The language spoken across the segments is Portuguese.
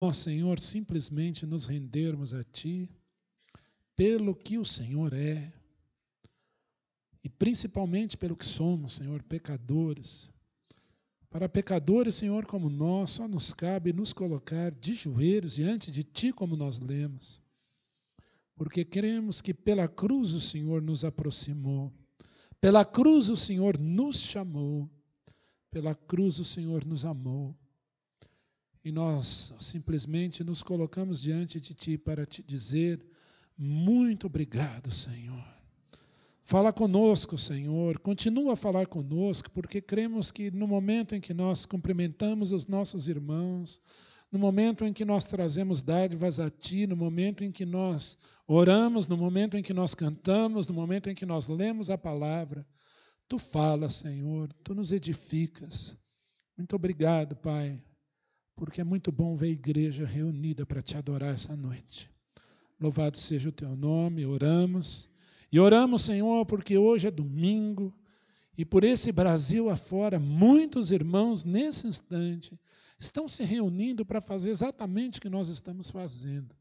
Nós, Senhor, simplesmente nos rendermos a Ti, pelo que o Senhor é, e principalmente pelo que somos, Senhor, pecadores. Para pecadores, Senhor, como nós, só nos cabe nos colocar de joelhos diante de Ti, como nós lemos, porque cremos que pela cruz o Senhor nos aproximou, pela cruz o Senhor nos chamou, pela cruz o Senhor nos amou. E nós simplesmente nos colocamos diante de Ti para Te dizer: muito obrigado, Senhor. Fala conosco, Senhor, continua a falar conosco, porque cremos que no momento em que nós cumprimentamos os nossos irmãos, no momento em que nós trazemos dádivas a Ti, no momento em que nós oramos, no momento em que nós cantamos, no momento em que nós lemos a palavra, Tu falas, Senhor, Tu nos edificas. Muito obrigado, Pai, porque é muito bom ver a igreja reunida para Te adorar essa noite. Louvado seja o Teu nome, oramos. E oramos, Senhor, porque hoje é domingo, e por esse Brasil afora, muitos irmãos, nesse instante, estão se reunindo para fazer exatamente o que nós estamos fazendo.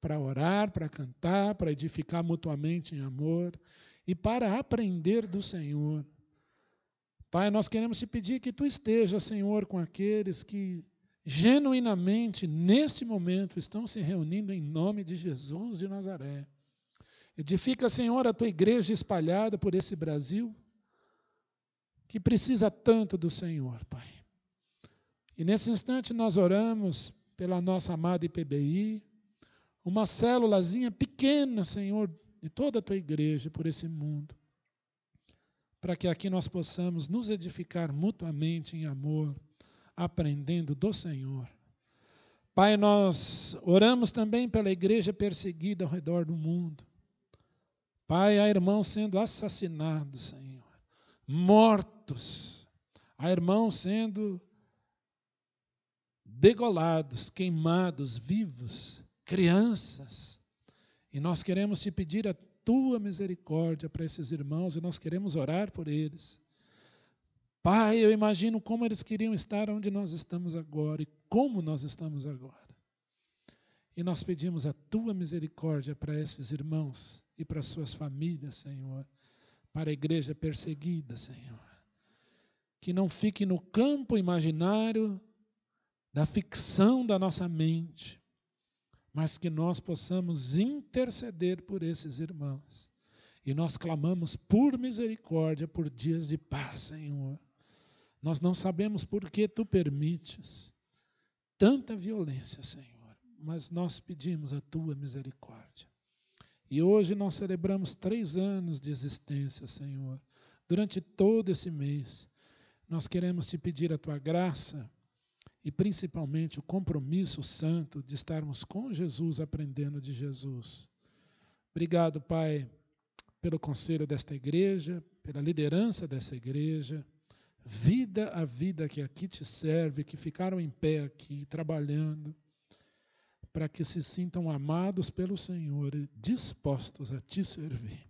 Para orar, para cantar, para edificar mutuamente em amor, e para aprender do Senhor. Pai, nós queremos Te pedir que Tu esteja, Senhor, com aqueles que genuinamente, neste momento, estão se reunindo em nome de Jesus de Nazaré. Edifica, Senhor, a Tua igreja espalhada por esse Brasil, que precisa tanto do Senhor, Pai. E nesse instante nós oramos pela nossa amada IPBI, uma célulazinha pequena, Senhor, de toda a Tua igreja por esse mundo, para que aqui nós possamos nos edificar mutuamente em amor, aprendendo do Senhor. Pai, nós oramos também pela igreja perseguida ao redor do mundo. Pai, há irmãos sendo assassinados, Senhor, mortos, há irmãos sendo degolados, queimados, vivos, crianças. E nós queremos Te pedir a Tua misericórdia para esses irmãos e nós queremos orar por eles. Pai, eu imagino como eles queriam estar onde nós estamos agora e como nós estamos agora. E nós pedimos a Tua misericórdia para esses irmãos e para suas famílias, Senhor, para a igreja perseguida, Senhor. Que não fique no campo imaginário da ficção da nossa mente, mas que nós possamos interceder por esses irmãos. E nós clamamos por misericórdia, por dias de paz, Senhor. Nós não sabemos por que Tu permites tanta violência, Senhor, mas nós pedimos a Tua misericórdia. E hoje nós celebramos 3 anos de existência, Senhor. Durante todo esse mês, nós queremos Te pedir a Tua graça e principalmente o compromisso santo de estarmos com Jesus, aprendendo de Jesus. Obrigado, Pai, pelo conselho desta igreja, pela liderança dessa igreja, vida a vida que aqui Te serve, que ficaram em pé aqui, trabalhando, para que se sintam amados pelo Senhor e dispostos a Te servir.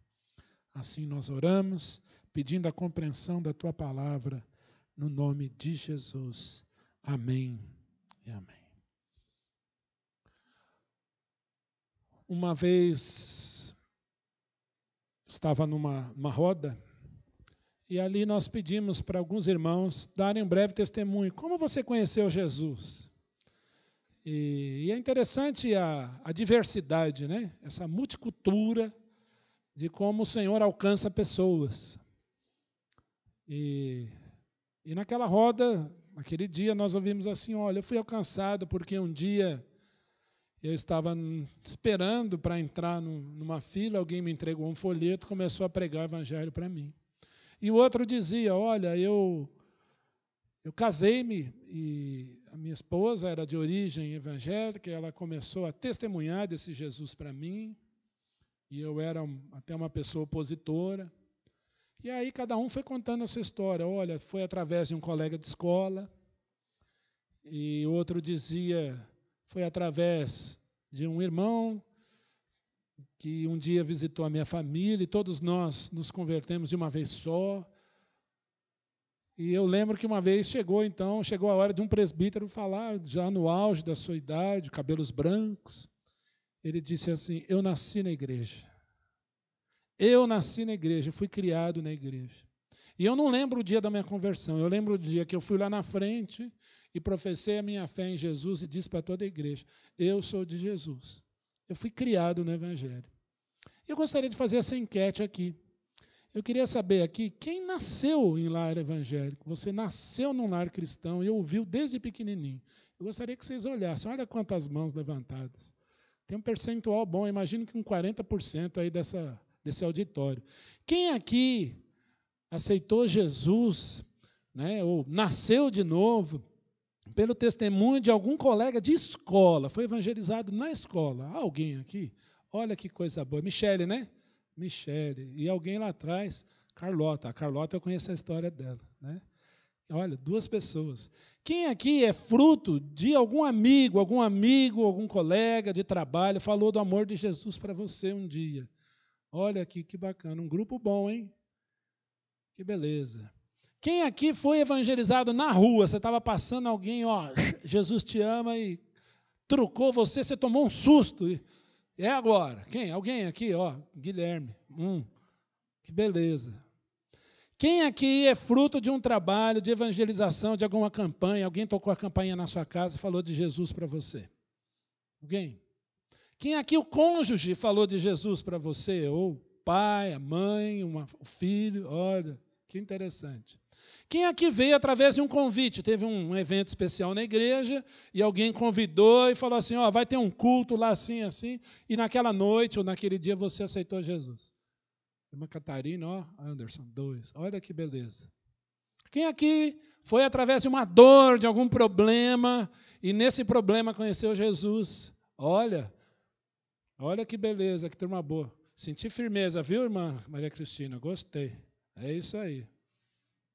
Assim nós oramos, pedindo a compreensão da Tua palavra, no nome de Jesus. Amém e amém. Uma vez estava numa roda, e ali nós pedimos para alguns irmãos darem um breve testemunho. Como você conheceu Jesus? E é interessante a diversidade, né? Essa multicultura de como o Senhor alcança pessoas. E naquela roda, naquele dia, nós ouvimos assim: olha, eu fui alcançado porque um dia eu estava esperando para entrar numa fila, alguém me entregou um folheto, começou a pregar o evangelho para mim. E o outro dizia: olha, eu casei-me e a minha esposa era de origem evangélica, e ela começou a testemunhar desse Jesus para mim, e eu era até uma pessoa opositora. E aí cada um foi contando a sua história. Olha, foi através de um colega de escola, e outro dizia, foi através de um irmão que um dia visitou a minha família, e todos nós nos convertemos de uma vez só. E eu lembro que uma vez chegou a hora de um presbítero falar, já no auge da sua idade, cabelos brancos. Ele disse assim: eu nasci na igreja. Eu nasci na igreja, fui criado na igreja. E eu não lembro o dia da minha conversão, eu lembro o dia que eu fui lá na frente e professei a minha fé em Jesus e disse para toda a igreja: eu sou de Jesus. Eu fui criado no Evangelho. Eu gostaria de fazer essa enquete aqui. Eu queria saber aqui, quem nasceu em lar evangélico? Você nasceu num lar cristão e ouviu desde pequenininho. Eu gostaria que vocês olhassem, olha quantas mãos levantadas. Tem um percentual bom, imagino que um 40% aí desse auditório. Quem aqui aceitou Jesus, né, ou nasceu de novo, pelo testemunho de algum colega de escola, foi evangelizado na escola? Alguém aqui? Olha que coisa boa. Michele, né? Michele. E alguém lá atrás, Carlota. A Carlota, eu conheço a história dela, né? Olha, 2 pessoas. Quem aqui é fruto de algum amigo, algum colega de trabalho, falou do amor de Jesus para você um dia? Olha aqui, que bacana. Um grupo bom, hein? Que beleza. Quem aqui foi evangelizado na rua? Você estava passando alguém, ó, Jesus te ama e trucou você, você tomou um susto. É agora. Quem? Alguém aqui, ó, Guilherme. Que beleza. Quem aqui é fruto de um trabalho de evangelização, de alguma campanha? Alguém tocou a campainha na sua casa e falou de Jesus para você? Alguém? Quem aqui o cônjuge falou de Jesus para você? Ou o pai, a mãe, o filho? Olha, que interessante. Quem aqui veio através de um convite? Teve um evento especial na igreja e alguém convidou e falou assim, ó, vai ter um culto lá assim, assim, e naquela noite ou naquele dia você aceitou Jesus. Irmã Catarina, ó, Anderson, 2. Olha que beleza. Quem aqui foi através de uma dor, de algum problema, e nesse problema conheceu Jesus? Olha que beleza, que turma boa. Senti firmeza, viu, irmã Maria Cristina? Gostei. É isso aí.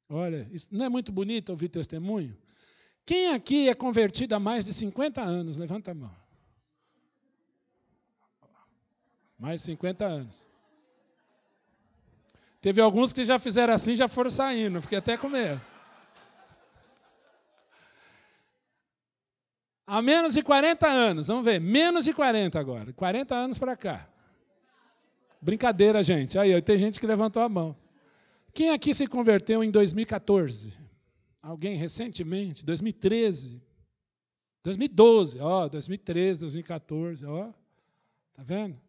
Olha, isso não é muito bonito ouvir testemunho? Quem aqui é convertido há mais de 50 anos? Levanta a mão. Mais de 50 anos. Teve alguns que já fizeram assim, já foram saindo, fiquei até com medo. Há menos de 40 anos, vamos ver, menos de 40 agora, 40 anos para cá. Brincadeira, gente. Aí, tem gente que levantou a mão. Quem aqui se converteu em 2014? Alguém recentemente? 2013? 2012, ó, 2013, 2014, ó. Tá vendo?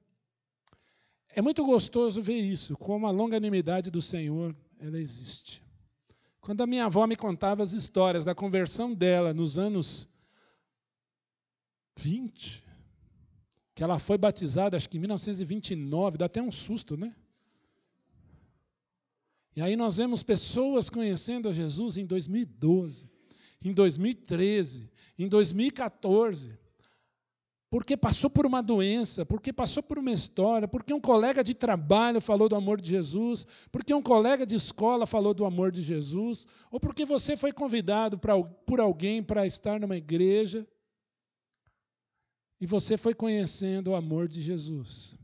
É muito gostoso ver isso, como a longanimidade do Senhor, ela existe. Quando a minha avó me contava as histórias da conversão dela nos anos 20, que ela foi batizada, acho que em 1929, dá até um susto, né? E aí nós vemos pessoas conhecendo a Jesus em 2012, em 2013, em 2014, porque passou por uma doença, porque passou por uma história, porque um colega de trabalho falou do amor de Jesus, porque um colega de escola falou do amor de Jesus, ou porque você foi convidado por alguém para estar numa igreja, e você foi conhecendo o amor de Jesus.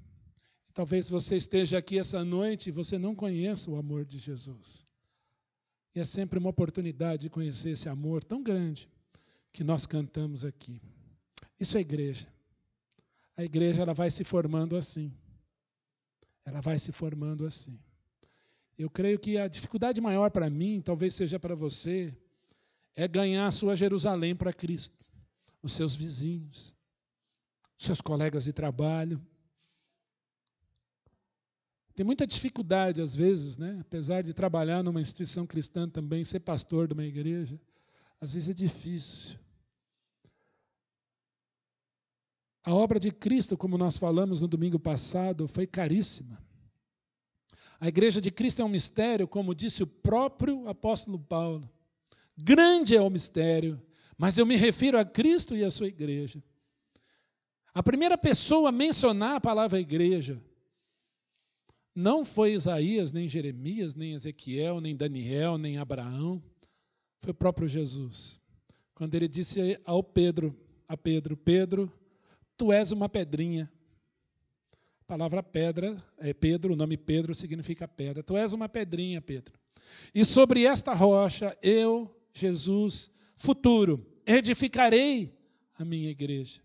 Talvez você esteja aqui essa noite e você não conheça o amor de Jesus. E é sempre uma oportunidade de conhecer esse amor tão grande que nós cantamos aqui. Isso é igreja. A igreja, ela vai se formando assim. Ela vai se formando assim. Eu creio que a dificuldade maior para mim, talvez seja para você, é ganhar a sua Jerusalém para Cristo. Os seus vizinhos, os seus colegas de trabalho. Tem muita dificuldade, às vezes, né? Apesar de trabalhar numa instituição cristã também, ser pastor de uma igreja, às vezes é difícil. A obra de Cristo, como nós falamos no domingo passado, foi caríssima. A igreja de Cristo é um mistério, como disse o próprio apóstolo Paulo. Grande é o mistério, mas eu me refiro a Cristo e a sua igreja. A primeira pessoa a mencionar a palavra igreja não foi Isaías, nem Jeremias, nem Ezequiel, nem Daniel, nem Abraão. Foi o próprio Jesus. Quando ele disse a Pedro, Pedro, tu és uma pedrinha. A palavra pedra é Pedro, o nome Pedro significa pedra. Tu és uma pedrinha, Pedro. E sobre esta rocha, eu, Jesus, futuro, edificarei a minha igreja.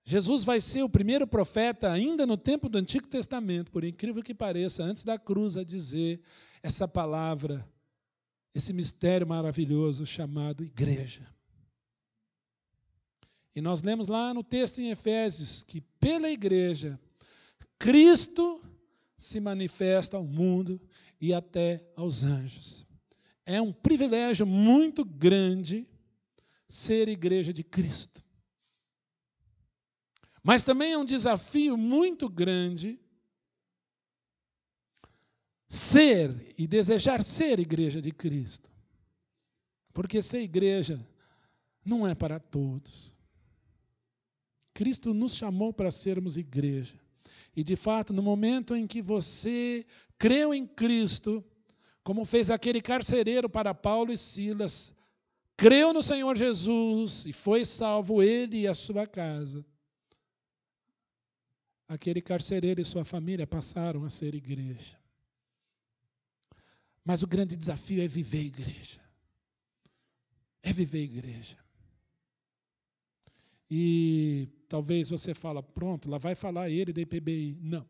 Jesus vai ser o primeiro profeta, ainda no tempo do Antigo Testamento, por incrível que pareça, antes da cruz, a dizer essa palavra, esse mistério maravilhoso chamado igreja. E nós lemos lá no texto em Efésios que pela igreja, Cristo se manifesta ao mundo e até aos anjos. É um privilégio muito grande ser igreja de Cristo. Mas também é um desafio muito grande ser e desejar ser igreja de Cristo. Porque ser igreja não é para todos. Cristo nos chamou para sermos igreja. E, de fato, no momento em que você creu em Cristo, como fez aquele carcereiro para Paulo e Silas, creu no Senhor Jesus e foi salvo ele e a sua casa, aquele carcereiro e sua família passaram a ser igreja. Mas o grande desafio é viver igreja. É viver igreja. E talvez você fale, pronto, lá vai falar ele da IPBI. Não.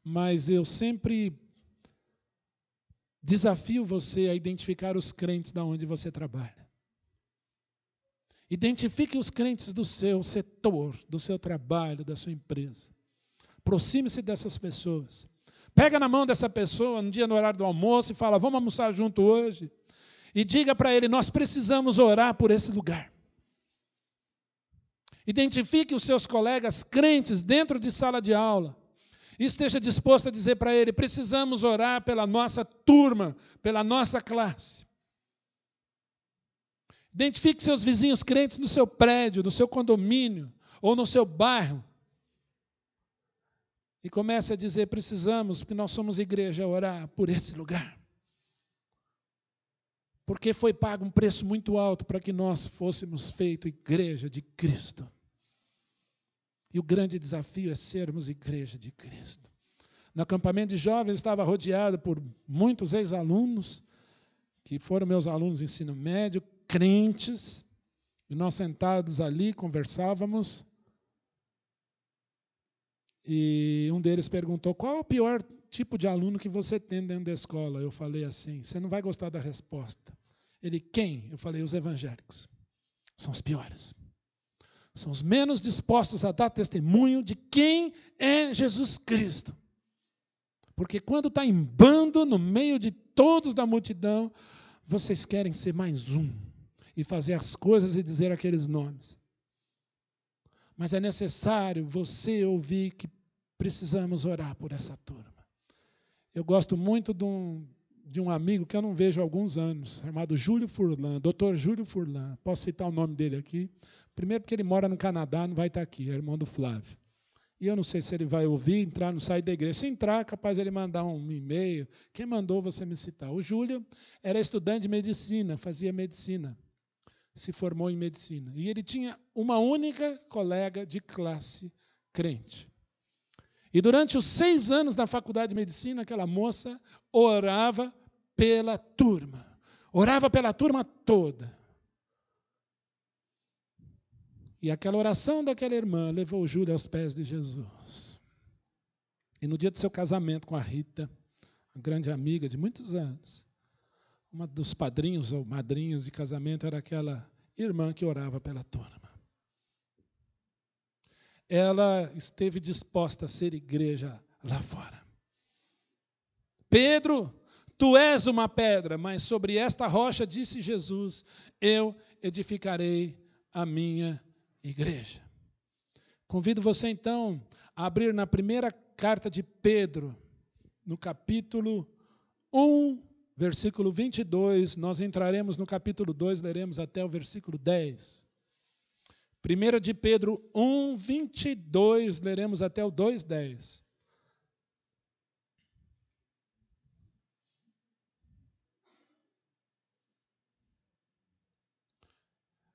Mas eu sempre desafio você a identificar os crentes da onde você trabalha. Identifique os crentes do seu setor, do seu trabalho, da sua empresa. Aproxime-se dessas pessoas. Pega na mão dessa pessoa um dia no horário do almoço e fala, vamos almoçar junto hoje. E diga para ele, nós precisamos orar por esse lugar. Identifique os seus colegas crentes dentro de sala de aula. E esteja disposto a dizer para ele, precisamos orar pela nossa turma, pela nossa classe. Identifique seus vizinhos crentes no seu prédio, no seu condomínio ou no seu bairro. E comece a dizer, precisamos, porque nós somos igreja, orar por esse lugar. Porque foi pago um preço muito alto para que nós fôssemos feitos igreja de Cristo. E o grande desafio é sermos igreja de Cristo. No acampamento de jovens estava rodeado por muitos ex-alunos, que foram meus alunos de ensino médio, crentes, e nós sentados ali conversávamos, e um deles perguntou, qual é o pior tipo de aluno que você tem dentro da escola? Eu falei assim, você não vai gostar da resposta. Ele, quem? Eu falei, os evangélicos. São os piores. São os menos dispostos a dar testemunho de quem é Jesus Cristo. Porque quando está em bando, no meio de todos da multidão, vocês querem ser mais um e fazer as coisas e dizer aqueles nomes. Mas é necessário você ouvir que precisamos orar por essa turma. Eu gosto muito de um amigo que eu não vejo há alguns anos, chamado Júlio Furlan, Dr. Júlio Furlan. Posso citar o nome dele aqui? Primeiro porque ele mora no Canadá, não vai estar aqui, é irmão do Flávio. E eu não sei se ele vai ouvir, entrar no site da igreja. Se entrar, capaz ele mandar um e-mail. Quem mandou você me citar? O Júlio era estudante de medicina, fazia medicina. Se formou em medicina. E ele tinha uma única colega de classe crente. E durante os 6 anos da faculdade de medicina, aquela moça orava pela turma. Orava pela turma toda. E aquela oração daquela irmã levou o Júlio aos pés de Jesus. E no dia do seu casamento com a Rita, uma grande amiga de muitos anos, uma dos padrinhos ou madrinhas de casamento era aquela irmã que orava pela turma. Ela esteve disposta a ser igreja lá fora. Pedro, tu és uma pedra, mas sobre esta rocha, disse Jesus, eu edificarei a minha igreja. Convido você, então, a abrir na primeira carta de Pedro, no capítulo 1, versículo 22, nós entraremos no capítulo 2, leremos até o versículo 10. 1 de Pedro 1, 22, leremos até o 2, 10.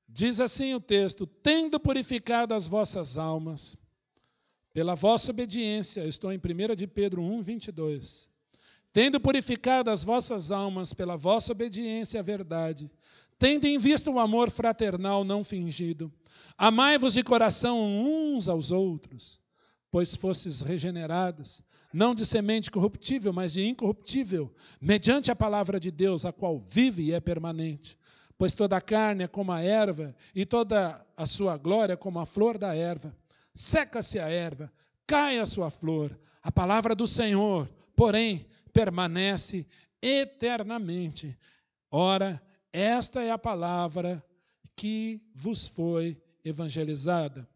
Diz assim o texto, tendo purificado as vossas almas, pela vossa obediência, eu estou em 1 de Pedro 1, 22, tendo purificado as vossas almas pela vossa obediência à verdade, tendo em vista o amor fraternal não fingido, amai-vos de coração uns aos outros, pois fostes regenerados, não de semente corruptível, mas de incorruptível, mediante a palavra de Deus, a qual vive e é permanente. Pois toda a carne é como a erva, e toda a sua glória como a flor da erva. Seca-se a erva, cai a sua flor. A palavra do Senhor, porém, permanece eternamente. Ora, esta é a palavra que vos foi evangelizada.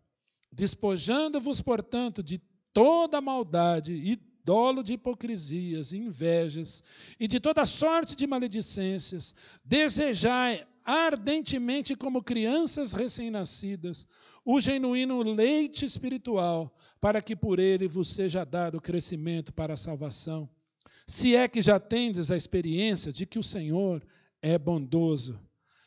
Despojando-vos, portanto, de toda maldade e dolo de hipocrisias, invejas e de toda sorte de maledicências, desejai ardentemente como crianças recém-nascidas o genuíno leite espiritual, para que por ele vos seja dado crescimento para a salvação. Se é que já tendes a experiência de que o Senhor é bondoso,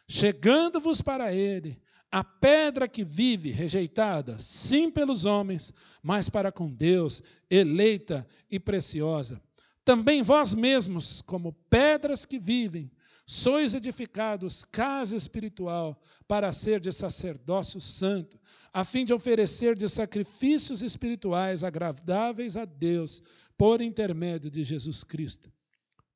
chegando-vos para ele, a pedra que vive, rejeitada, sim pelos homens, mas para com Deus, eleita e preciosa. Também vós mesmos, como pedras que vivem, sois edificados casa espiritual, para ser de sacerdócio santo, a fim de oferecer de sacrifícios espirituais agradáveis a Deus, por intermédio de Jesus Cristo.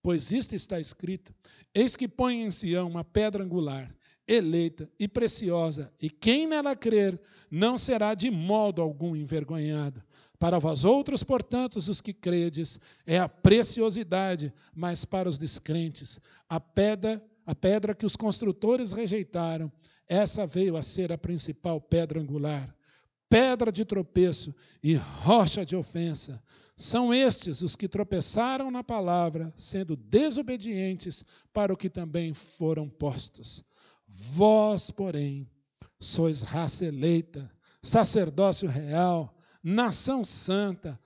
Pois isto está escrito: eis que põe em Sião uma pedra angular, eleita e preciosa, e quem nela crer não será de modo algum envergonhado. Para vós outros, portanto, os que credes, é a preciosidade, mas para os descrentes, a pedra que os construtores rejeitaram, essa veio a ser a principal pedra angular, pedra de tropeço e rocha de ofensa. São estes os que tropeçaram na palavra, sendo desobedientes para o que também foram postos. Vós, porém, sois raça eleita, sacerdócio real, nação santa,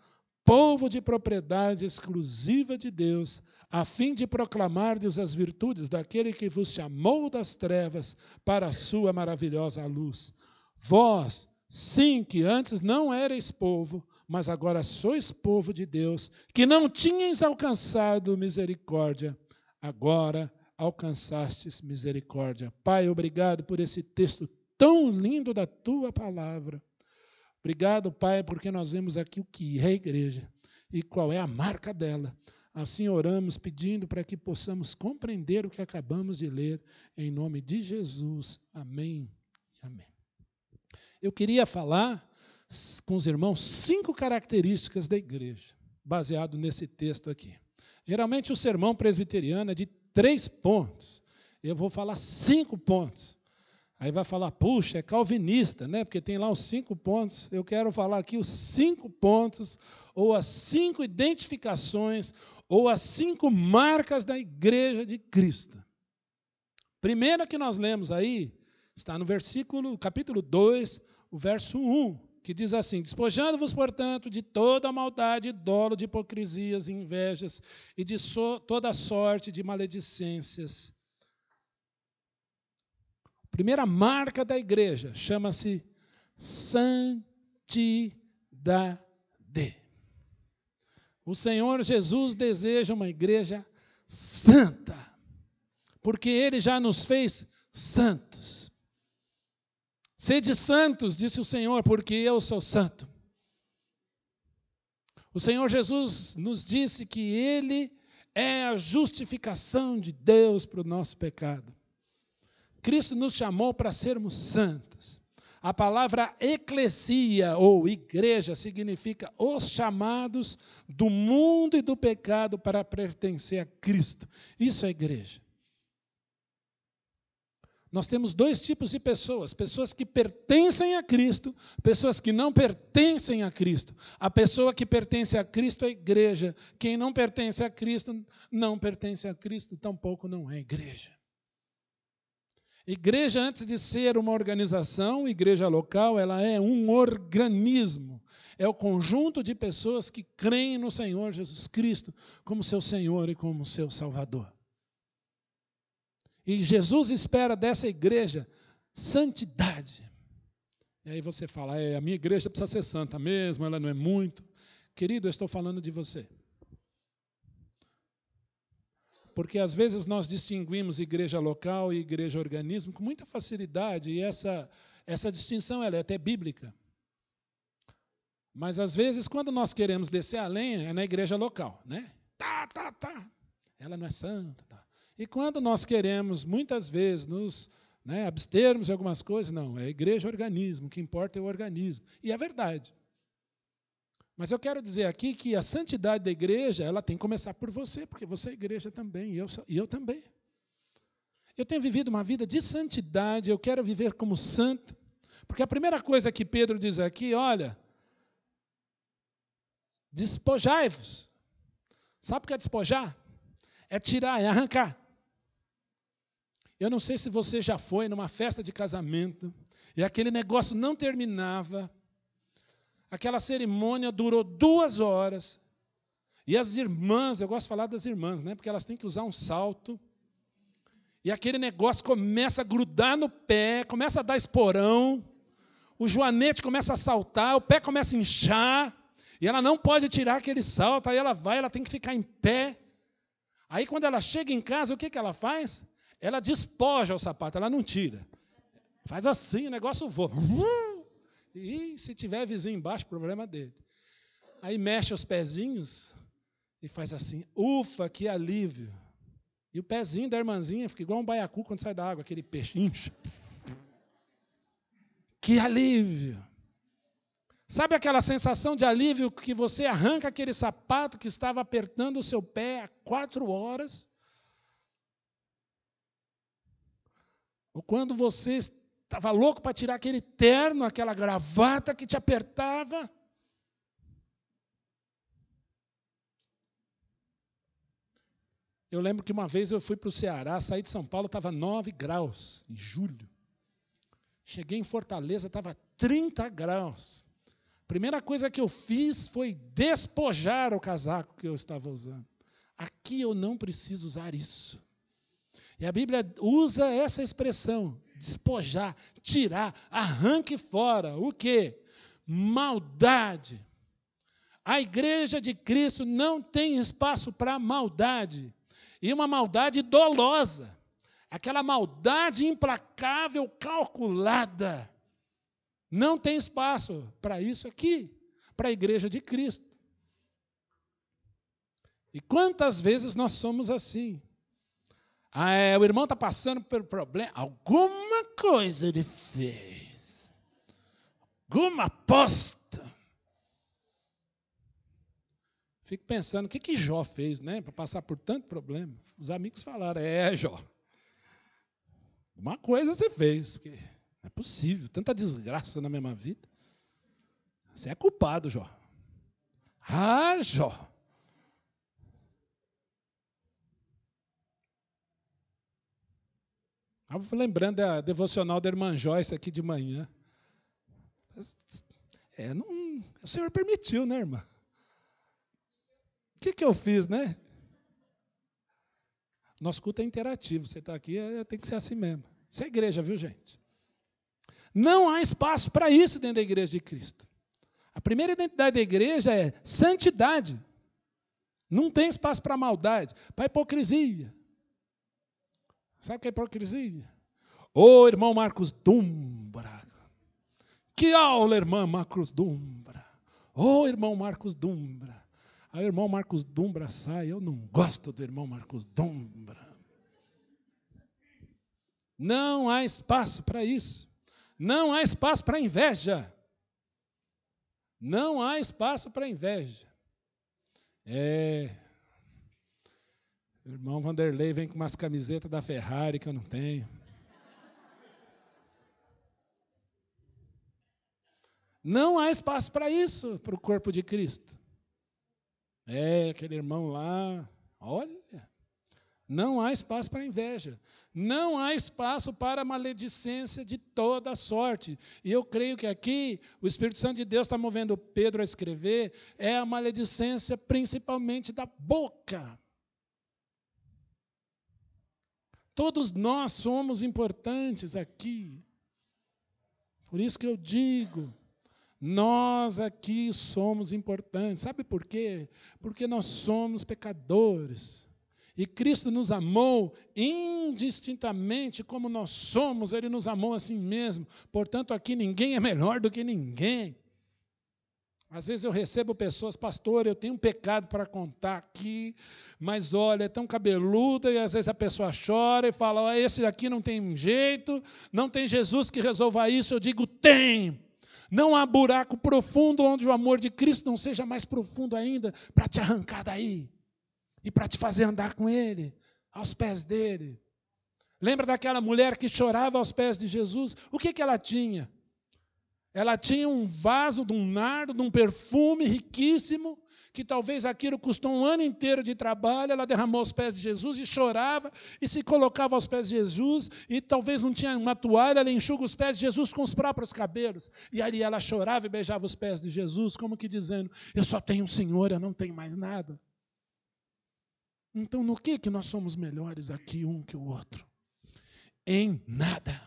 povo de propriedade exclusiva de Deus, a fim de proclamardes as virtudes daquele que vos chamou das trevas para a sua maravilhosa luz. Vós, sim, que antes não erais povo, mas agora sois povo de Deus, que não tinhais alcançado misericórdia, agora alcançastes misericórdia. Pai, obrigado por esse texto tão lindo da Tua palavra. Obrigado, Pai, porque nós vemos aqui o que é a igreja e qual é a marca dela. Assim oramos pedindo para que possamos compreender o que acabamos de ler, em nome de Jesus. Amém. Amém. Eu queria falar com os irmãos 5 características da igreja, baseado nesse texto aqui. Geralmente o sermão presbiteriano é de 3 pontos. Eu vou falar 5 pontos. Aí vai falar, puxa, é calvinista, né? Porque tem lá os 5 pontos. Eu quero falar aqui os 5 pontos, ou as 5 identificações, ou as 5 marcas da igreja de Cristo. Primeira que nós lemos aí, está no capítulo 2, o verso 1, que diz assim: despojando-vos, portanto, de toda a maldade, dolo de hipocrisias, invejas e de toda sorte de maledicências. Primeira marca da igreja chama-se santidade. O Senhor Jesus deseja uma igreja santa, porque Ele já nos fez santos. Sede santos, disse o Senhor, porque eu sou santo. O Senhor Jesus nos disse que Ele é a justificação de Deus para o nosso pecado. Cristo nos chamou para sermos santos. A palavra eclesia, ou igreja, significa os chamados do mundo e do pecado para pertencer a Cristo. Isso é igreja. Nós temos 2 tipos de pessoas: pessoas que pertencem a Cristo, pessoas que não pertencem a Cristo. A pessoa que pertence a Cristo é igreja. Quem não pertence a Cristo, não pertence a Cristo, tampouco não é igreja. Igreja, antes de ser uma organização, igreja local, ela é um organismo. É o conjunto de pessoas que creem no Senhor Jesus Cristo como seu Senhor e como seu Salvador. E Jesus espera dessa igreja santidade. E aí você fala, a minha igreja precisa ser santa mesmo, ela não é muito. Querido, eu estou falando de você. porque às vezes nós distinguimos igreja local e igreja organismo com muita facilidade, e essa distinção ela é até bíblica. Mas, às vezes, quando nós queremos descer a lenha, é na igreja local, né? Tá. Ela não é santa. Tá. E quando nós queremos, muitas vezes, nos abstermos de algumas coisas, não, é igreja organismo, o que importa é o organismo. E é verdade. Mas eu quero dizer aqui que a santidade da igreja, ela tem que começar por você, porque você é igreja também, e eu também. Eu tenho vivido uma vida de santidade, eu quero viver como santo, porque a primeira coisa que Pedro diz aqui, olha, despojai-vos. Sabe o que é despojar? É tirar, é arrancar. Eu não sei se você já foi numa festa de casamento e aquele negócio não terminava, aquela cerimônia durou 2 horas, e as irmãs, eu gosto de falar das irmãs, né, porque elas têm que usar um salto, e aquele negócio começa a grudar no pé, começa a dar esporão, o joanete começa a saltar, o pé começa a inchar, e ela não pode tirar aquele salto, aí ela tem que ficar em pé. Aí, quando ela chega em casa, o que ela faz? Ela despoja o sapato, ela não tira. Faz assim, o negócio voa. E se tiver vizinho embaixo, problema dele. Aí mexe os pezinhos e faz assim, ufa, que alívio. E o pezinho da irmãzinha fica igual um baiacu quando sai da água, aquele peixe incha. Que alívio. Sabe aquela sensação de alívio que você arranca aquele sapato que estava apertando o seu pé há 4 horas? Ou quando você estava louco para tirar aquele terno, aquela gravata que te apertava? Eu lembro que uma vez eu fui para o Ceará, saí de São Paulo, estava 9 graus, em julho. Cheguei em Fortaleza, estava 30 graus. A primeira coisa que eu fiz foi despojar o casaco que eu estava usando. Aqui eu não preciso usar isso. E a Bíblia usa essa expressão, despojar, tirar, arranque fora. O quê? Maldade. A igreja de Cristo não tem espaço para maldade. E uma maldade dolosa. Aquela maldade implacável, calculada. Não tem espaço para isso aqui, para a igreja de Cristo. E quantas vezes nós somos assim? O irmão está passando por problema, alguma coisa ele fez, alguma aposta. Fico pensando, o que Jó fez, né, para passar por tanto problema? Os amigos falaram, Jó, uma coisa você fez, porque não é possível, tanta desgraça na mesma vida. Você é culpado, Jó. Jó. Eu vou lembrando da devocional da irmã Joyce aqui de manhã. O Senhor permitiu, né, irmã? O que eu fiz, né? Nosso culto é interativo. Você está aqui, tem que ser assim mesmo. Isso é igreja, viu, gente? Não há espaço para isso dentro da igreja de Cristo. A primeira identidade da igreja é santidade. Não tem espaço para maldade, para hipocrisia. Sabe o que é hipocrisia? Ô, irmão Marcos Dumbra. Que aula, irmã Marcos Dumbra. Ô, irmão Marcos Dumbra. Aí o irmão Marcos Dumbra sai, eu não gosto do irmão Marcos Dumbra. Não há espaço para isso. Não há espaço para inveja. Não há espaço para inveja. O irmão Vanderlei vem com umas camisetas da Ferrari que eu não tenho. Não há espaço para isso, para o corpo de Cristo. Aquele irmão lá, olha, não há espaço para inveja. Não há espaço para maledicência de toda sorte. E eu creio que aqui o Espírito Santo de Deus está movendo Pedro a escrever, é a maledicência principalmente da boca. Todos nós somos importantes aqui. Por isso que eu digo, nós aqui somos importantes. Sabe por quê? Porque nós somos pecadores. E Cristo nos amou indistintamente como nós somos, Ele nos amou assim mesmo. Portanto, aqui ninguém é melhor do que ninguém. Às vezes eu recebo pessoas, pastor, eu tenho um pecado para contar aqui, mas olha, é tão cabeluda, e às vezes a pessoa chora e fala, oh, esse aqui não tem jeito, não tem Jesus que resolva isso. Eu digo, tem. Não há buraco profundo onde o amor de Cristo não seja mais profundo ainda, para te arrancar daí, e para te fazer andar com Ele, aos pés dEle. Lembra daquela mulher que chorava aos pés de Jesus? O que ela tinha? Ela tinha um vaso de um nardo, de um perfume riquíssimo, que talvez aquilo custou um ano inteiro de trabalho. Ela derramou aos pés de Jesus e chorava, e se colocava aos pés de Jesus, e talvez não tinha uma toalha, ela enxuga os pés de Jesus com os próprios cabelos. E ali ela chorava e beijava os pés de Jesus, como que dizendo, eu só tenho um Senhor, eu não tenho mais nada. Então, no que nós somos melhores aqui um que o outro? Em nada.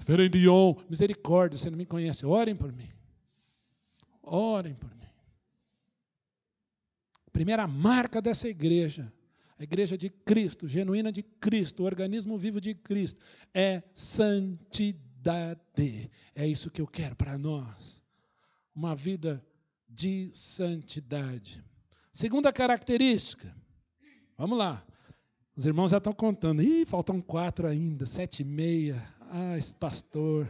Ferendion, misericórdia, você não me conhece, orem por mim. Orem por mim. Primeira marca dessa igreja, a igreja de Cristo, genuína de Cristo, o organismo vivo de Cristo, é santidade. É isso que eu quero para nós. Uma vida de santidade. Segunda característica, vamos lá. Os irmãos já estão contando. Ih, faltam 4 ainda, 7:30. Ah, esse pastor.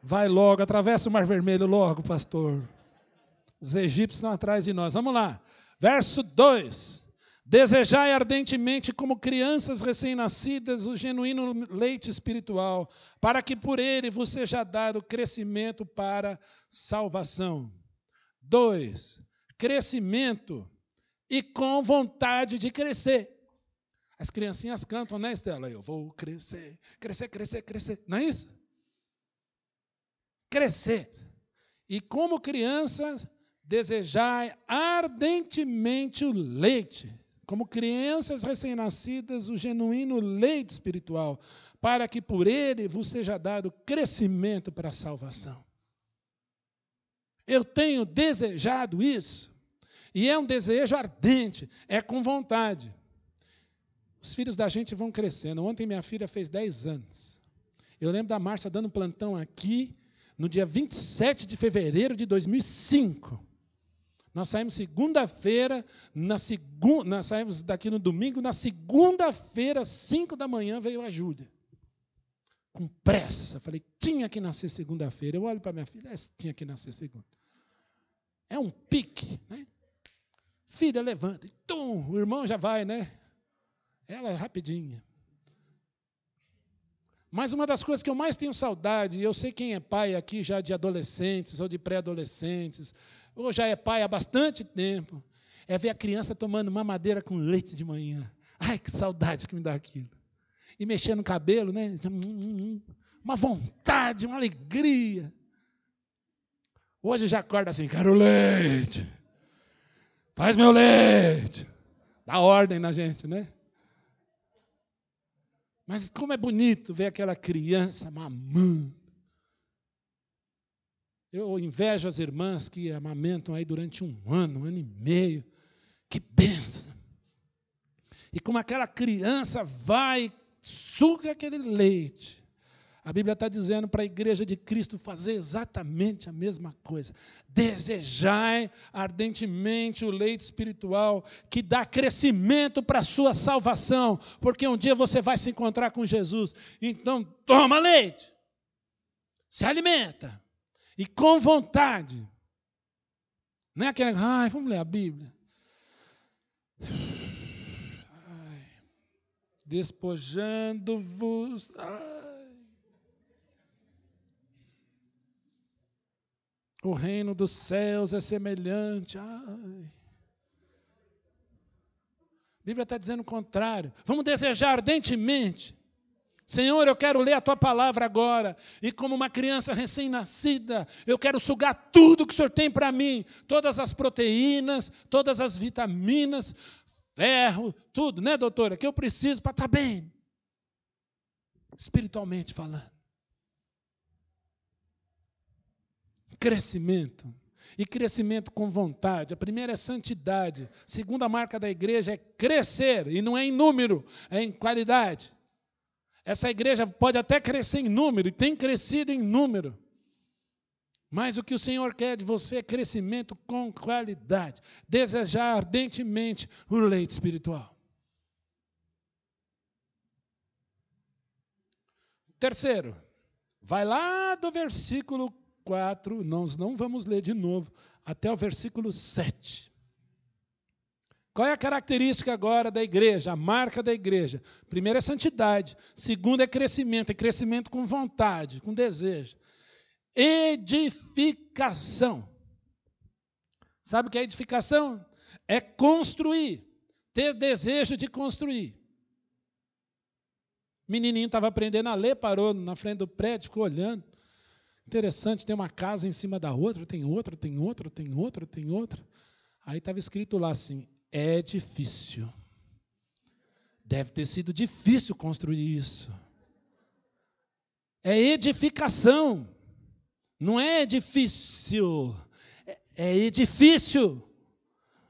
Vai logo, atravessa o Mar Vermelho logo, pastor. Os egípcios estão atrás de nós. Vamos lá. Verso 2. Desejai ardentemente como crianças recém-nascidas o genuíno leite espiritual, para que por ele vos seja dado crescimento para salvação. 2. Crescimento e com vontade de crescer. As criancinhas cantam, né, Estela? Eu vou crescer, crescer, crescer, crescer. Não é isso? Crescer. E como crianças, desejai ardentemente o leite. Como crianças recém-nascidas, o genuíno leite espiritual, para que por ele vos seja dado crescimento para a salvação. Eu tenho desejado isso. E é um desejo ardente, é com vontade. Os filhos da gente vão crescendo. Ontem minha filha fez 10 anos. Eu lembro da Márcia dando plantão aqui, no dia 27 de fevereiro de 2005. Nós saímos segunda-feira, nós saímos daqui no domingo, na segunda-feira, 5 da manhã, veio a Júlia. Com pressa. Falei, tinha que nascer segunda-feira. Eu olho para minha filha, tinha que nascer segunda. É um pique, né? Filha, levanta. Tum, o irmão já vai, né? Ela é rapidinha. Mas uma das coisas que eu mais tenho saudade, e eu sei quem é pai aqui já de adolescentes ou de pré-adolescentes, ou já é pai há bastante tempo, é ver a criança tomando mamadeira com leite de manhã. Ai, que saudade que me dá aquilo. E mexendo no cabelo, né? Uma vontade, uma alegria. Hoje já acorda assim, quero leite. Faz meu leite. Dá ordem na gente, né? Mas como é bonito ver aquela criança mamando. Eu invejo as irmãs que amamentam aí durante um ano e meio. Que bênção! E como aquela criança vai, suga aquele leite. A Bíblia está dizendo para a igreja de Cristo fazer exatamente a mesma coisa. Desejai ardentemente o leite espiritual que dá crescimento para a sua salvação, porque um dia você vai se encontrar com Jesus. Então, toma leite, se alimenta, e com vontade. Não é aquela, ai, vamos ler a Bíblia. Ai, despojando-vos, o reino dos céus é semelhante. Ai. A Bíblia está dizendo o contrário. Vamos desejar ardentemente. Senhor, eu quero ler a Tua palavra agora. E como uma criança recém-nascida, eu quero sugar tudo que o Senhor tem para mim. Todas as proteínas, todas as vitaminas, ferro, tudo, né, doutora? Que eu preciso para estar bem. Espiritualmente falando. Crescimento. e crescimento com vontade. A primeira é santidade. A segunda marca da igreja é crescer, e não é em número, é em qualidade. Essa igreja pode até crescer em número, e tem crescido em número. Mas o que o Senhor quer de você é crescimento com qualidade. Desejar ardentemente o leite espiritual. Terceiro, vai lá do versículo 4, nós não vamos ler de novo, até o versículo 7. Qual é a característica agora da igreja, a marca da igreja? Primeiro é santidade, segundo é crescimento com vontade, com desejo. Edificação. Sabe o que é edificação? É construir, ter desejo de construir. O menininho estava aprendendo a ler, parou na frente do prédio, ficou olhando. Interessante, tem uma casa em cima da outra, tem outra, tem outra, tem outra, tem outra. Aí estava escrito lá assim, é difícil. Deve ter sido difícil construir isso. É edificação. Não é difícil, é edifício.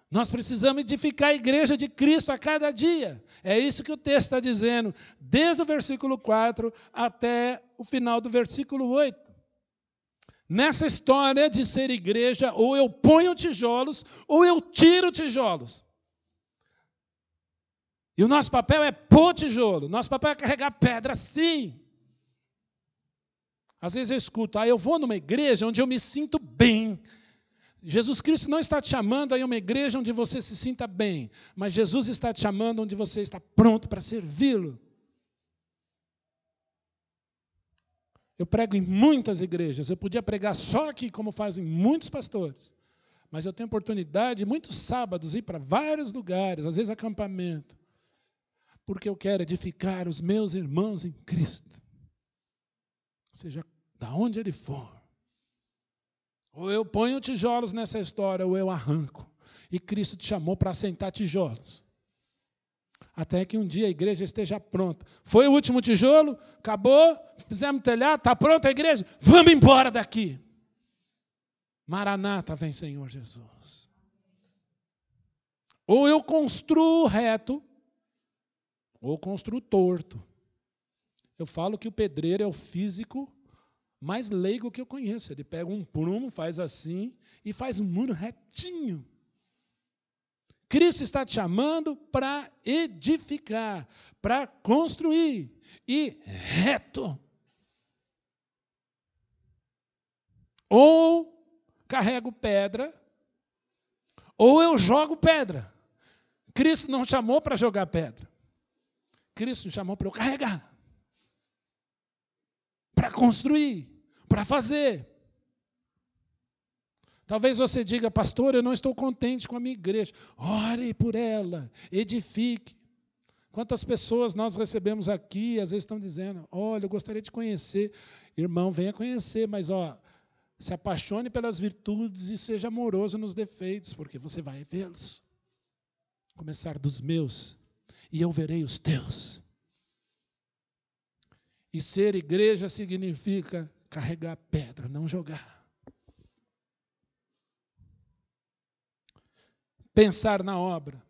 Nós precisamos edificar a igreja de Cristo a cada dia. É isso que o texto está dizendo, desde o versículo 4 até o final do versículo 8. Nessa história de ser igreja, ou eu ponho tijolos, ou eu tiro tijolos. E o nosso papel é pôr tijolo, nosso papel é carregar pedra, sim. Às vezes eu escuto, eu vou numa igreja onde eu me sinto bem. Jesus Cristo não está te chamando a ir a uma igreja onde você se sinta bem, mas Jesus está te chamando onde você está pronto para servi-lo. Eu prego em muitas igrejas, eu podia pregar só aqui, como fazem muitos pastores, mas eu tenho oportunidade, muitos sábados, ir para vários lugares, às vezes acampamento, porque eu quero edificar os meus irmãos em Cristo, seja da onde ele for. Ou eu ponho tijolos nessa história, ou eu arranco. E Cristo te chamou para assentar tijolos. Até que um dia a igreja esteja pronta. Foi o último tijolo, acabou, fizemos telhado, está pronta a igreja? Vamos embora daqui. Maranata, vem Senhor Jesus. Ou eu construo reto, ou construo torto. Eu falo que o pedreiro é o físico mais leigo que eu conheço. Ele pega um prumo, faz assim e faz um muro retinho. Cristo está te chamando para edificar, para construir e reto. Ou carrego pedra, ou eu jogo pedra. Cristo não chamou para jogar pedra. Cristo me chamou para eu carregar. Para construir, para fazer. Talvez você diga, pastor, eu não estou contente com a minha igreja. Ore por ela, edifique. Quantas pessoas nós recebemos aqui, às vezes estão dizendo, olha, eu gostaria de conhecer. Irmão, venha conhecer, mas se apaixone pelas virtudes e seja amoroso nos defeitos, porque você vai vê-los. Começar dos meus, e eu verei os teus. E ser igreja significa carregar pedra, não jogar. Pensar na obra.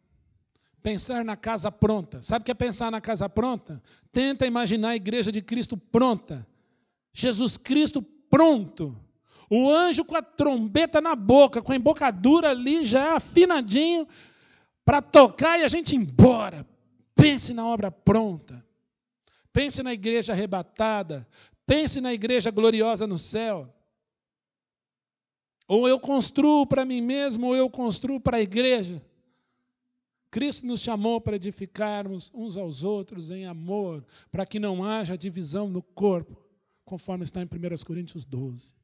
Pensar na casa pronta. Sabe o que é pensar na casa pronta? Tenta imaginar a igreja de Cristo pronta. Jesus Cristo pronto. O anjo com a trombeta na boca, com a embocadura ali já afinadinho, para tocar e a gente ir embora. Pense na obra pronta. Pense na igreja arrebatada. Pense na igreja gloriosa no céu. Ou eu construo para mim mesmo, ou eu construo para a igreja. Cristo nos chamou para edificarmos uns aos outros em amor, para que não haja divisão no corpo, conforme está em 1 Coríntios 12.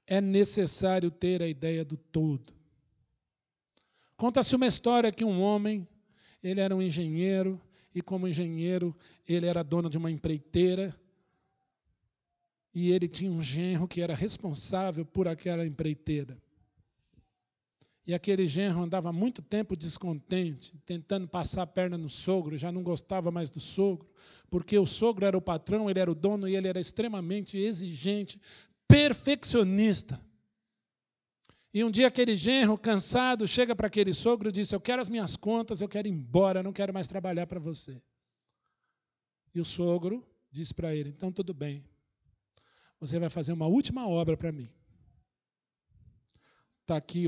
É necessário ter a ideia do todo. Conta-se uma história que um homem, ele era um engenheiro, e como engenheiro, ele era dono de uma empreiteira, e ele tinha um genro que era responsável por aquela empreiteira. E aquele genro andava muito tempo descontente, tentando passar a perna no sogro, já não gostava mais do sogro, porque o sogro era o patrão, ele era o dono, e ele era extremamente exigente, perfeccionista. E um dia aquele genro, cansado, chega para aquele sogro e diz: eu quero as minhas contas, eu quero ir embora, eu não quero mais trabalhar para você. E o sogro diz para ele: então tudo bem, você vai fazer uma última obra para mim. Está aqui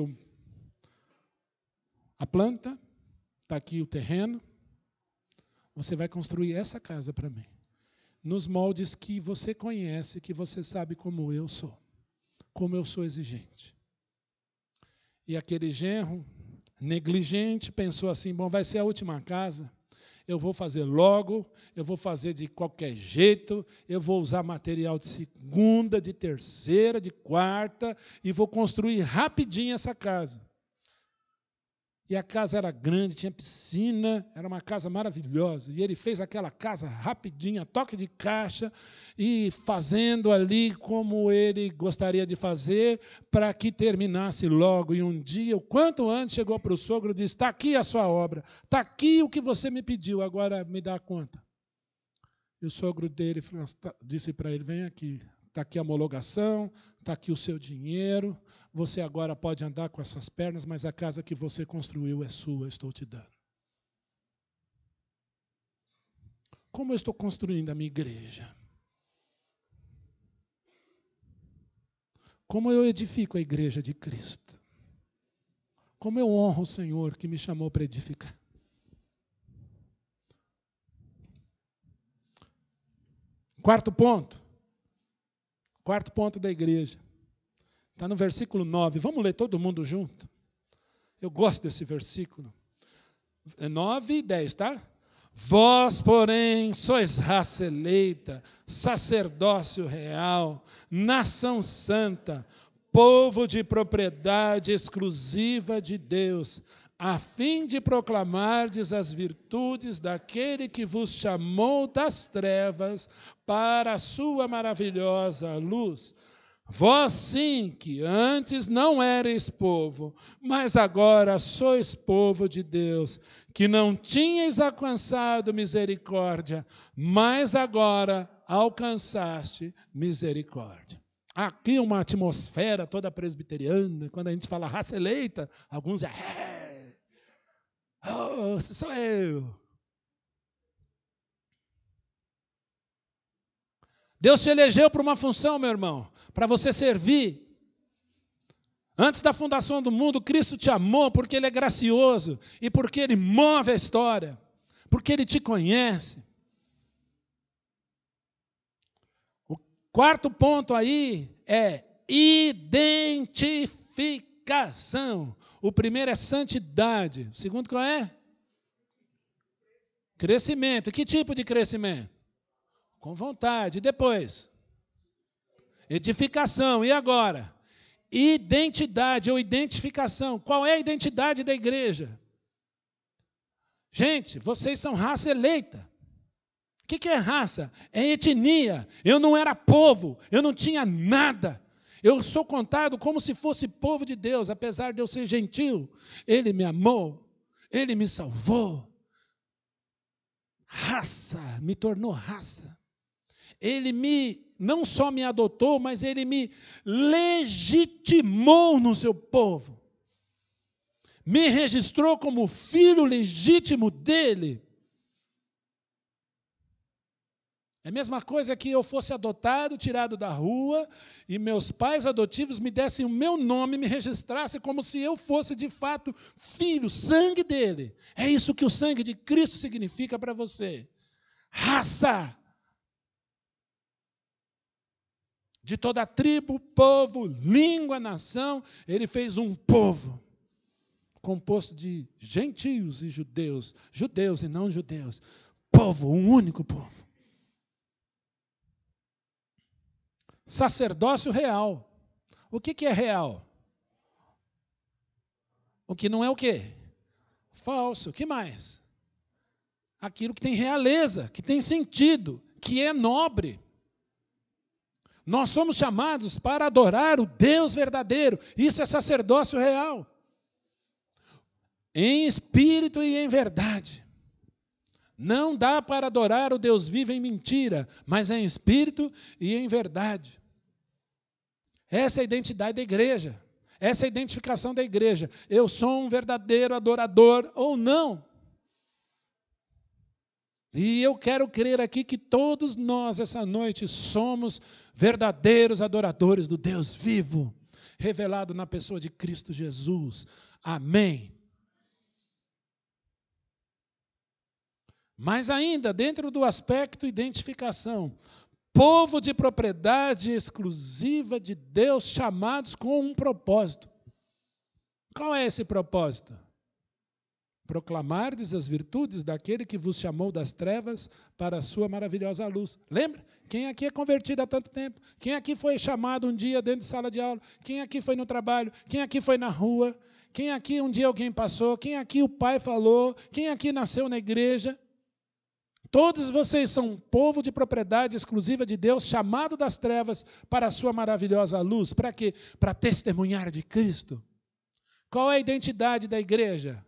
a planta, está aqui o terreno, você vai construir essa casa para mim, nos moldes que você conhece, que você sabe como eu sou exigente. E aquele genro, negligente, pensou assim: bom, vai ser a última casa, eu vou fazer logo, eu vou fazer de qualquer jeito, eu vou usar material de segunda, de terceira, de quarta, e vou construir rapidinho essa casa. E a casa era grande, tinha piscina, era uma casa maravilhosa. E ele fez aquela casa rapidinho, a toque de caixa, e fazendo ali como ele gostaria de fazer, para que terminasse logo. E um dia, o quanto antes, chegou para o sogro e disse: está aqui a sua obra, está aqui o que você me pediu, agora me dá a conta. E o sogro dele disse para ele: vem aqui, está aqui a homologação, está aqui o seu dinheiro, você agora pode andar com as suas pernas, mas a casa que você construiu é sua, estou te dando. Como eu estou construindo a minha igreja? Como eu edifico a igreja de Cristo? Como eu honro o Senhor que me chamou para edificar? Quarto ponto da igreja. Está no versículo 9. Vamos ler todo mundo junto? Eu gosto desse versículo. 9 e 10, tá? Vós, porém, sois raça eleita, sacerdócio real, nação santa, povo de propriedade exclusiva de Deus, a fim de proclamardes as virtudes daquele que vos chamou das trevas para a sua maravilhosa luz. Vós sim, que antes não erais povo, mas agora sois povo de Deus, que não tinhais alcançado misericórdia, mas agora alcançaste misericórdia. Aqui uma atmosfera toda presbiteriana, quando a gente fala raça eleita, alguns já... oh, sou eu. Deus te elegeu para uma função, meu irmão, para você servir. Antes da fundação do mundo, Cristo te amou porque Ele é gracioso e porque Ele move a história, porque Ele te conhece. O quarto ponto aí é identificação. O primeiro é santidade. O segundo qual é? Crescimento. Que tipo de crescimento? Com vontade. E depois? Edificação. E agora? Identidade ou identificação. Qual é a identidade da igreja? Gente, vocês são raça eleita. O que é raça? É etnia. Eu não era povo, eu não tinha nada. Eu sou contado como se fosse povo de Deus, apesar de eu ser gentil. Ele me amou, Ele me salvou. Raça, me tornou raça. Ele não só me adotou, mas Ele me legitimou no seu povo. Me registrou como filho legítimo dEle. É a mesma coisa que eu fosse adotado, tirado da rua, e meus pais adotivos me dessem o meu nome, me registrassem como se eu fosse, de fato, filho, sangue dEle. É isso que o sangue de Cristo significa para você. Raça. De toda tribo, povo, língua, nação, Ele fez um povo composto de gentios e judeus, judeus e não judeus. Povo, um único povo. Sacerdócio real. O que é real? O que não é o quê? Falso. O que mais? Aquilo que tem realeza, que tem sentido, que é nobre. Nós somos chamados para adorar o Deus verdadeiro. Isso é sacerdócio real. Em espírito e em verdade. Não dá para adorar o Deus vivo em mentira, mas em espírito e em verdade. Essa é a identidade da igreja. Essa é a identificação da igreja. Eu sou um verdadeiro adorador ou não. E eu quero crer aqui que todos nós, essa noite, somos verdadeiros adoradores do Deus vivo, revelado na pessoa de Cristo Jesus. Amém. Mas ainda, dentro do aspecto identificação, povo de propriedade exclusiva de Deus, chamados com um propósito. Qual é esse propósito? Proclamardes as virtudes daquele que vos chamou das trevas para a sua maravilhosa luz. Lembra? Quem aqui é convertido há tanto tempo? Quem aqui foi chamado um dia dentro de sala de aula? Quem aqui foi no trabalho? Quem aqui foi na rua? Quem aqui um dia alguém passou? Quem aqui o pai falou? Quem aqui nasceu na igreja? Todos vocês são um povo de propriedade exclusiva de Deus, chamado das trevas para a sua maravilhosa luz. Para quê? Para testemunhar de Cristo. Qual é a identidade da igreja?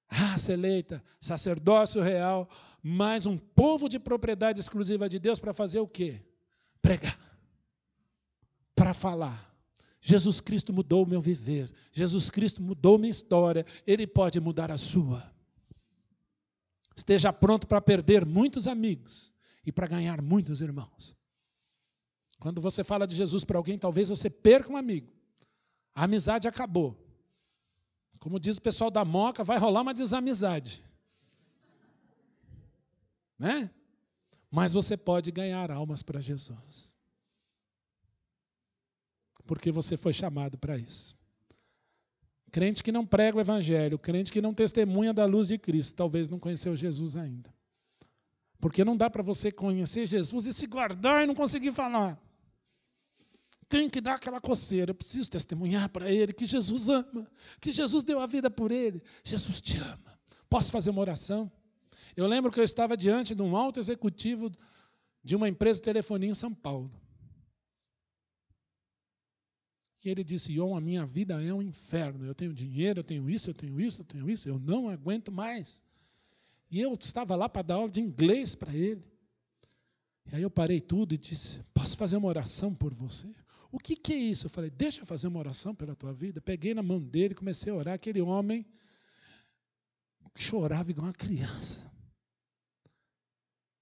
Raça eleita, sacerdócio real, mais um povo de propriedade exclusiva de Deus para fazer o quê? Pregar. Para falar. Jesus Cristo mudou o meu viver. Jesus Cristo mudou minha história. Ele pode mudar a sua. Esteja pronto para perder muitos amigos e para ganhar muitos irmãos. Quando você fala de Jesus para alguém, talvez você perca um amigo. A amizade acabou. Como diz o pessoal da Moca, vai rolar uma desamizade. Né? Mas você pode ganhar almas para Jesus. Porque você foi chamado para isso. Crente que não prega o evangelho, crente que não testemunha da luz de Cristo, talvez não conheceu Jesus ainda. Porque não dá para você conhecer Jesus e se guardar e não conseguir falar. Tem que dar aquela coceira, eu preciso testemunhar para ele que Jesus ama, que Jesus deu a vida por ele. Jesus te ama. Posso fazer uma oração? Eu lembro que eu estava diante de um alto executivo de uma empresa de telefonia em São Paulo. E ele disse: Ion, a minha vida é um inferno. Eu tenho dinheiro, eu tenho isso, eu tenho isso, eu tenho isso. Eu não aguento mais. E eu estava lá para dar aula de inglês para ele. E aí eu parei tudo e disse: posso fazer uma oração por você? O que é isso? Eu falei: deixa eu fazer uma oração pela tua vida. Peguei na mão dele e comecei a orar. Aquele homem chorava igual uma criança.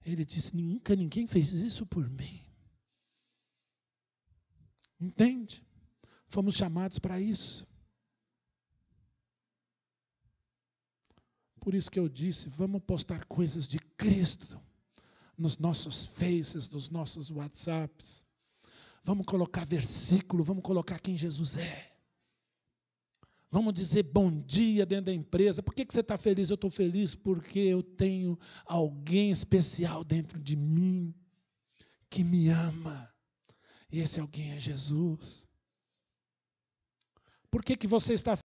Ele disse: nunca ninguém fez isso por mim. Entende? Fomos chamados para isso. Por isso que eu disse, vamos postar coisas de Cristo nos nossos faces, nos nossos WhatsApps. Vamos colocar versículo, vamos colocar quem Jesus é. Vamos dizer bom dia dentro da empresa. Por que você está feliz? Eu estou feliz porque eu tenho alguém especial dentro de mim que me ama. E esse alguém é Jesus. Por que você está